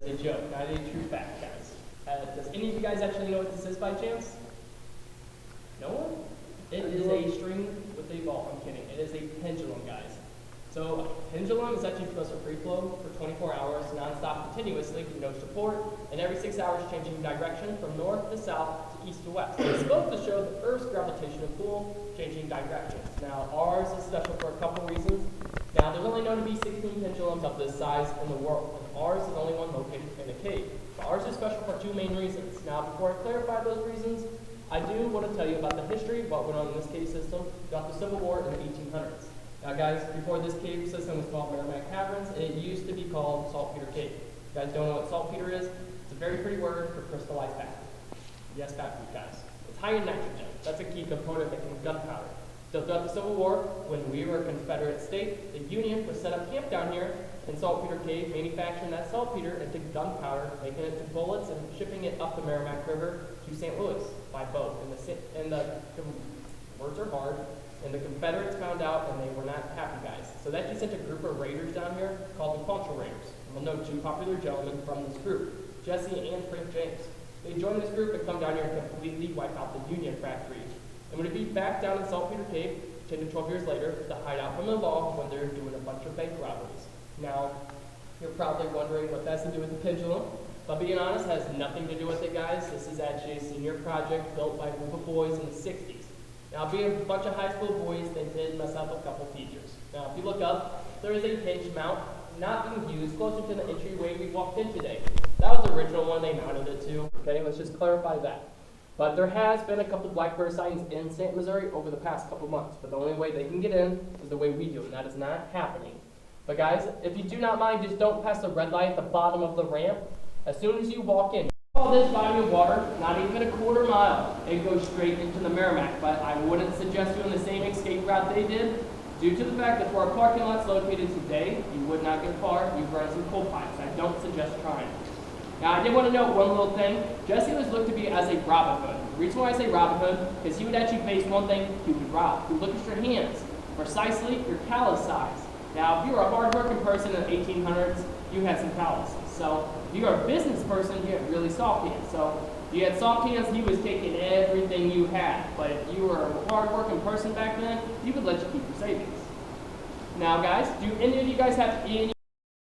It's a joke, not a true fact, guys. Does any of you guys actually know what this is by chance? No one? It is a string with a ball. I'm kidding. It is a pendulum, guys. So a pendulum is actually supposed to free flow for 24 hours, non-stop, continuously, with no support, and every 6 hours changing direction from north to south to east to west. It's supposed to show the Earth's gravitational pull changing directions. Now ours is special for a couple reasons. Now there's only known to be 16 pendulums of this size in the world, and ours is the only one located in a cave. But ours is special for two main reasons. Now before I clarify those reasons, I do want to tell you about the history of what went on in this cave system throughout the Civil War in the 1800s. Now guys, before this cave system was called Meramac Caverns, it used to be called saltpeter cave. If you guys don't know what saltpeter is, it's a very pretty word for crystallized fat. Yes, fat food, guys. It's high in nitrogen. That's a key component that can gunpowder. So throughout the Civil War, when we were a Confederate state, the Union would set up camp down here in saltpeter cave, manufacturing that saltpeter into gunpowder, making it to bullets, and shipping it up the Meramac River to St. Louis by boat. And the words are hard. And the Confederates found out, and they were not happy, guys. So that just sent a group of raiders down here called the Poncho Raiders. And we'll know two popular gentlemen from this group, Jesse and Frank James. They joined this group and come down here and completely wipe out the Union factory. And would it be back down in Saltpeter Cave 10 to 12 years later to hide out from the law when they're doing a bunch of bank robberies. Now, you're probably wondering what that's to do with the pendulum. But being honest, has nothing to do with it, guys. This is actually a senior project built by a group of boys in the 60s. Now, being a bunch of high school boys, they did mess up a couple features. Now, if you look up, there is a hinge mount not being used closer to the entryway we walked in today. That was the original one they mounted it to. Okay, let's just clarify that. But there has been a couple blackbird sightings in St. Missouri over the past couple months. But the only way they can get in is the way we do, and that is not happening. But guys, if you do not mind, just don't pass the red light at the bottom of the ramp. As soon as you walk in, this body of water, not even a quarter mile, it goes straight into the Meramac, but I wouldn't suggest doing the same escape route they did, due to the fact that where our parking lot's located today, you would not get far, you'd run some coal pipes. I don't suggest trying. Now, I did want to note one little thing. Jesse was looked to be as a Robin Hood. The reason why I say Robin Hood is he would actually face one thing he would rob. He would look at your hands, precisely your callus size. Now, if you were a hard-working person in the 1800s, you had some calluses. So, if you are a business person, you had really soft hands. So, if you had soft hands, he was taking everything you had. But if you were a hard-working person back then, he would let you keep your savings. Now, guys, do any of you guys have any?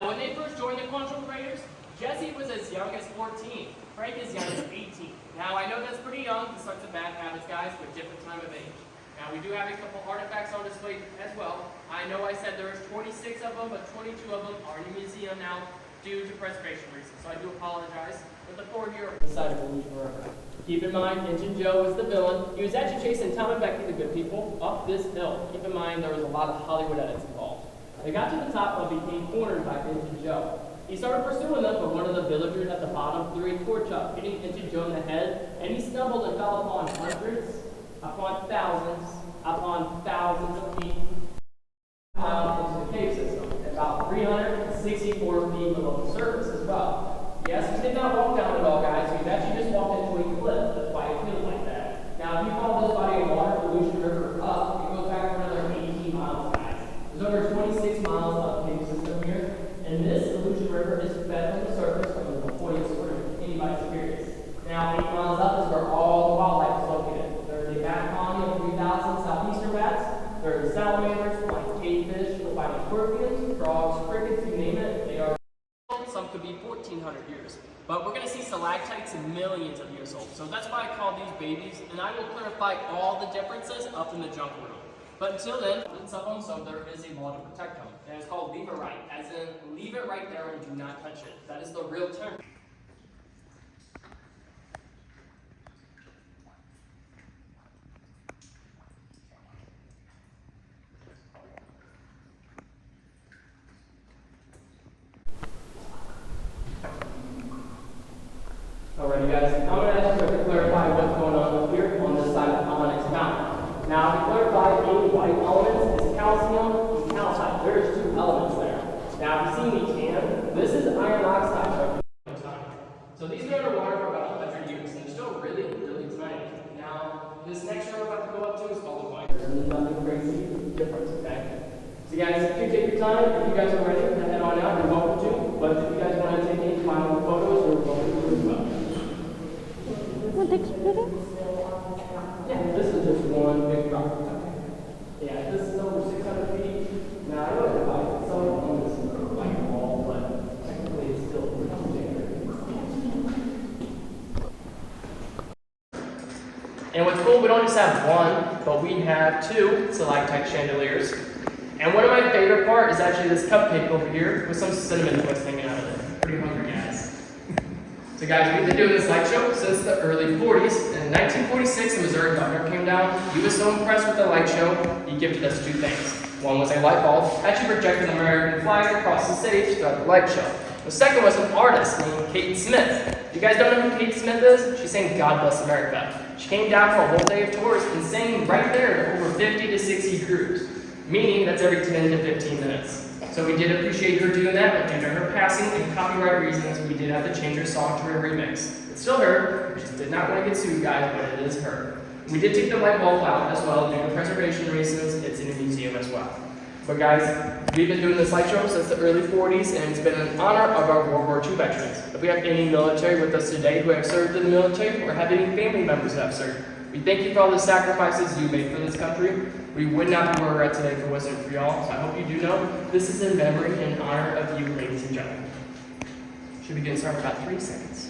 When they first joined the Control Raiders, Jesse was as young as 14. Frank is young as 18. Now, I know that's pretty young to start some bad habits, guys, with different time of age. Now, we do have a couple artifacts on display as well. I know I said there's 26 of them, but 22 of them are in the museum now due to preservation reasons. So I do apologize. But the four here are inside of Illusion River. Keep in mind, Injun Joe was the villain. He was actually chasing Tom and Becky, the good people, up this hill. Keep in mind, there was a lot of Hollywood edits involved. They got to the top but became cornered by Injun Joe. He started pursuing them, but one of the villagers at the bottom threw a torch up, hitting Injun Joe in the head, and he stumbled and fell upon hundreds, upon thousands of feet into the cave system, about 364 feet below the surface as well. Yes, he did not walk down at all, guys. He actually just walked into a cliff. That's why it feels like that. Now, if you follow this body of water, Illusion River, up, it goes back for another 18 miles, guys. There's over 26 miles of cave system here, and this Illusion River is fed from the surface from the point spring, if anybody's curious. Now, 8 miles up is where all the wildlife is located. There's a bat colony of 3,000 southeastern bats. There's salamanders, like cavefish, fighting scorpions, frogs, crickets, you name it. They are some could be 1,400 years. But we're going to see stalactites millions of years old. So that's why I call these babies, and I will clarify all the differences up in the junk room. But until then, it's up on, so there is a law to protect them. And it's called leave it right, as in leave it right there and do not touch it. That is the real term. Alright, guys, I'm going to ask you to clarify what's going on up here on this side of Onyx Mountain. Now, to clarify, any white elements is calcium and calcite. There's two elements there. Now, if you see me tan, this is iron oxide. So these are underwater for about 100 years, and they're still really, really tiny. Now, this next row I'm about to go up to is called the white. There's nothing crazy difference, okay? So guys, if you take your time, if you guys are ready to head on out, you're welcome to. But if you guys want to take any final picture today? Yeah, this is just one big rock. Yeah, this is over 600 feet. Now, I know it divides itself on this like wall, but technically it's still pretty dangerous. And what's cool, we don't just have one, but we have two stalactite chandeliers. And one of my favorite part is actually this cupcake over here with some cinnamon twist hanging out of it. Pretty hungry, guys. So guys, we've been doing this light show since the early 40s. In 1946, the Missouri governor came down. He was so impressed with the light show, he gifted us two things. One was a light bulb, actually projecting the American flag across the stage throughout the light show. The second was an artist named Kate Smith. If you guys don't know who Kate Smith is, she sang God Bless America. She came down for a whole day of tours and sang right there to over 50 to 60 groups, meaning that's every 10 to 15 minutes. So we did appreciate her doing that, but due to her passing and copyright reasons, we did have to change her song to a remix. It's still her, we just did not want to get sued, guys, but it is her. We did take the light bulb out as well due to preservation reasons. It's in a museum as well. But guys, we've been doing this light show since the early 40s, and it's been in honor of our World War II veterans. If we have any military with us today who have served in the military or have any family members who have served, we thank you for all the sacrifices you made for this country. We would not be where we're at today if it wasn't for y'all. So I hope you do know this is in memory and honor of you, ladies and gentlemen. Should begin starting in about 3 seconds.